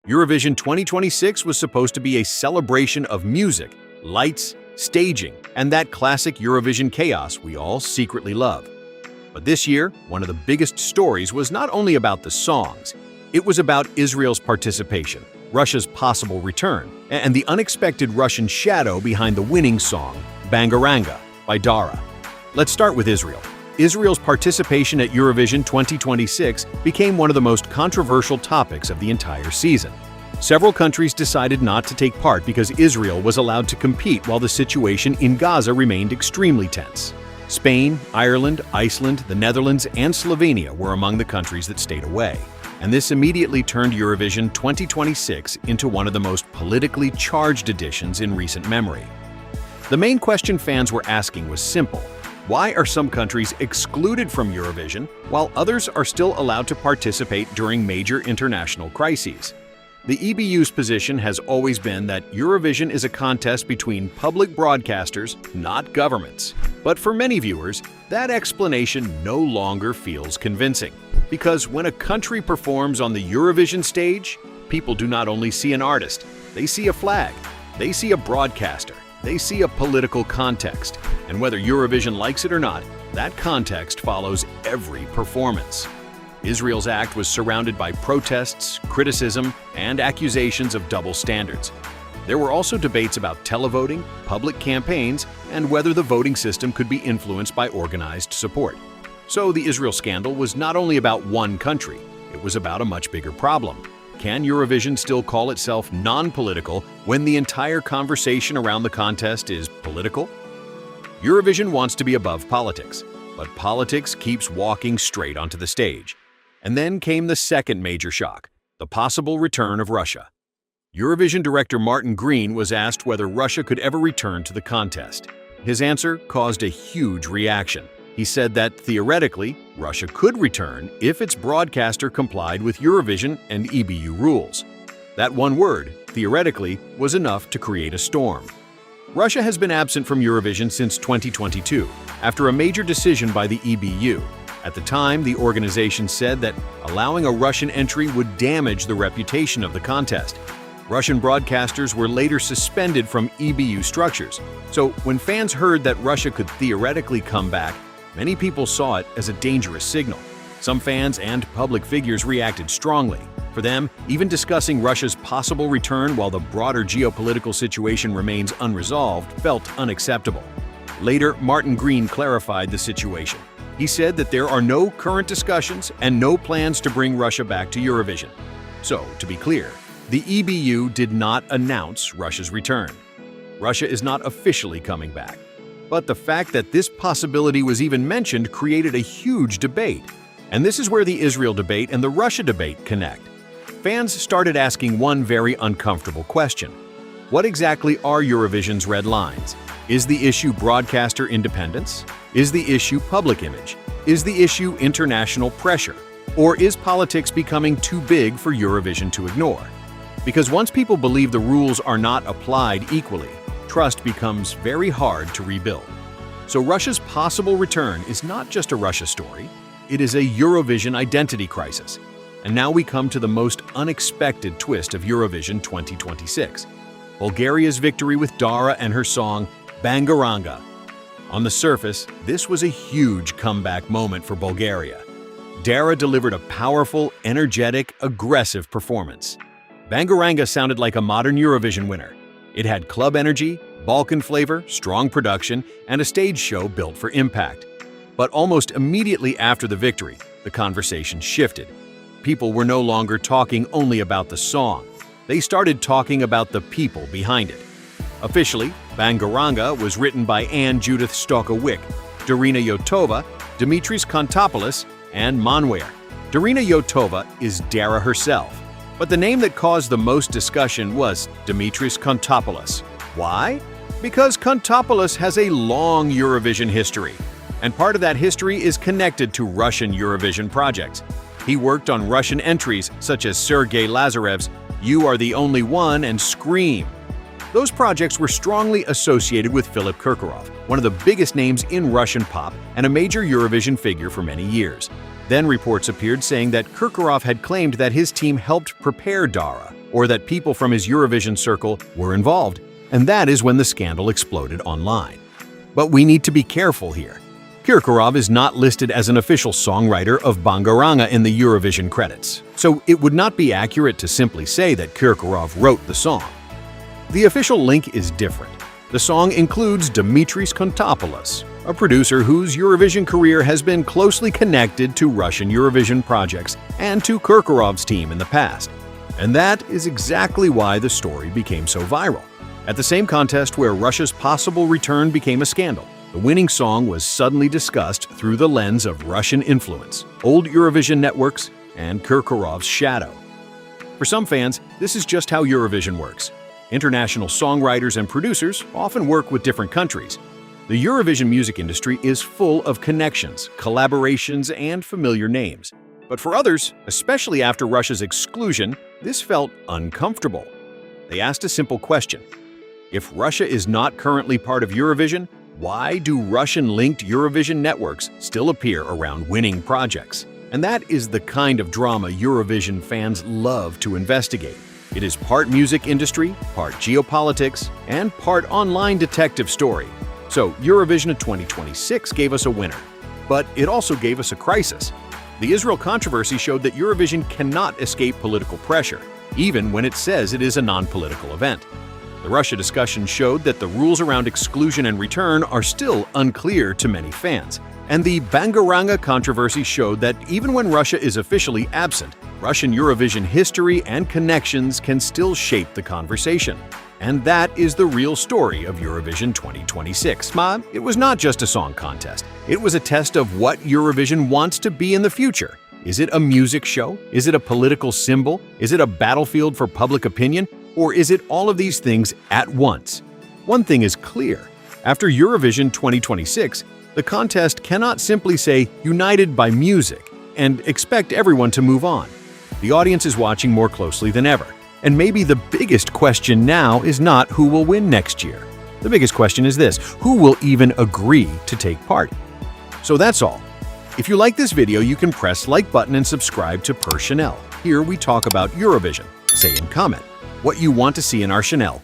Eurovision 2026 was supposed to be a celebration of music, lights, staging, and that classic Eurovision chaos we all secretly love. But this year, one of the biggest stories was not only about the songs, it was about Israel's participation, Russia's possible return, and the unexpected Russian shadow behind the winning song, Bangaranga, by DARA. Let's start with Israel. Israel's participation at Eurovision 2026 became one of the most controversial topics of the entire season. Several countries decided not to take part because Israel was allowed to compete while the situation in Gaza remained extremely tense. Spain, Ireland, Iceland, the Netherlands, and Slovenia were among the countries that stayed away. And this immediately turned Eurovision 2026 into one of the most politically charged editions in recent memory. The main question fans were asking was simple. Why are some countries excluded from Eurovision while others are still allowed to participate during major international crises? The EBU's position has always been that Eurovision is a contest between public broadcasters, not governments. But for many viewers, that explanation no longer feels convincing. Because when a country performs on the Eurovision stage, people do not only see an artist, they see a flag, they see a broadcaster, they see a political context. And whether Eurovision likes it or not, that context follows every performance. Israel's act was surrounded by protests, criticism, and accusations of double standards. There were also debates about televoting, public campaigns, and whether the voting system could be influenced by organized support. So the Israel scandal was not only about one country, it was about a much bigger problem. Can Eurovision still call itself non-political when the entire conversation around the contest is political? Eurovision wants to be above politics, but politics keeps walking straight onto the stage. And then came the second major shock, the possible return of Russia. Eurovision director Martin Green was asked whether Russia could ever return to the contest. His answer caused a huge reaction. He said that, theoretically, Russia could return if its broadcaster complied with Eurovision and EBU rules. That one word, theoretically, was enough to create a storm. Russia has been absent from Eurovision since 2022, after a major decision by the EBU. At the time, the organization said that allowing a Russian entry would damage the reputation of the contest. Russian broadcasters were later suspended from EBU structures. So when fans heard that Russia could theoretically come back, many people saw it as a dangerous signal. Some fans and public figures reacted strongly. For them, even discussing Russia's possible return while the broader geopolitical situation remains unresolved felt unacceptable. Later, Martin Green clarified the situation. He said that there are no current discussions and no plans to bring Russia back to Eurovision. So, to be clear, the EBU did not announce Russia's return. Russia is not officially coming back. But the fact that this possibility was even mentioned created a huge debate. And this is where the Israel debate and the Russia debate connect. Fans started asking one very uncomfortable question. What exactly are Eurovision's red lines? Is the issue broadcaster independence? Is the issue public image? Is the issue international pressure? Or is politics becoming too big for Eurovision to ignore? Because once people believe the rules are not applied equally, trust becomes very hard to rebuild. So Russia's possible return is not just a Russia story, it is a Eurovision identity crisis. And now we come to the most unexpected twist of Eurovision 2026. Bulgaria's victory with DARA and her song, Bangaranga. On the surface, this was a huge comeback moment for Bulgaria. DARA delivered a powerful, energetic, aggressive performance. Bangaranga sounded like a modern Eurovision winner. It had club energy, Balkan flavor, strong production, and a stage show built for impact. But almost immediately after the victory, the conversation shifted. People were no longer talking only about the song. They started talking about the people behind it. Officially, Bangaranga was written by Anne Judith Stokowick, Darina Yotova, Dimitris Kontopoulos, and Manweir. Darina Yotova is DARA herself. But the name that caused the most discussion was Dimitris Kontopoulos. Why? Because Kontopoulos has a long Eurovision history, and part of that history is connected to Russian Eurovision projects. He worked on Russian entries such as Sergei Lazarev's You Are the Only One and Scream. Those projects were strongly associated with Philip Kirkorov, one of the biggest names in Russian pop and a major Eurovision figure for many years. Then reports appeared saying that Kirkorov had claimed that his team helped prepare DARA, or that people from his Eurovision circle were involved, and that is when the scandal exploded online. But we need to be careful here. Kirkorov is not listed as an official songwriter of Bangaranga in the Eurovision credits, so it would not be accurate to simply say that Kirkorov wrote the song. The official link is different. The song includes Dimitris Kontopoulos, a producer whose Eurovision career has been closely connected to Russian Eurovision projects and to Kirkorov's team in the past. And that is exactly why the story became so viral. At the same contest where Russia's possible return became a scandal, the winning song was suddenly discussed through the lens of Russian influence, old Eurovision networks, and Kirkorov's shadow. For some fans, this is just how Eurovision works. International songwriters and producers often work with different countries. The Eurovision music industry is full of connections, collaborations, and familiar names. But for others, especially after Russia's exclusion, this felt uncomfortable. They asked a simple question. If Russia is not currently part of Eurovision, why do Russian-linked Eurovision networks still appear around winning projects? And that is the kind of drama Eurovision fans love to investigate. It is part music industry, part geopolitics, and part online detective story. So Eurovision 2026 gave us a winner, but it also gave us a crisis. The Israel controversy showed that Eurovision cannot escape political pressure, even when it says it is a non-political event. The Russia discussion showed that the rules around exclusion and return are still unclear to many fans. And the Bangaranga controversy showed that even when Russia is officially absent, Russian Eurovision history and connections can still shape the conversation. And that is the real story of Eurovision 2026. It was not just a song contest. It was a test of what Eurovision wants to be in the future. Is it a music show? Is it a political symbol? Is it a battlefield for public opinion? Or is it all of these things at once? One thing is clear. After Eurovision 2026, the contest cannot simply say "united by music" and expect everyone to move on. The audience is watching more closely than ever. And maybe the biggest question now is not who will win next year. The biggest question is this: who will even agree to take part? So that's all. If you like this video, you can press like button and subscribe to Per Chanel. Here we talk about Eurovision. Say and comment what you want to see in our Chanel.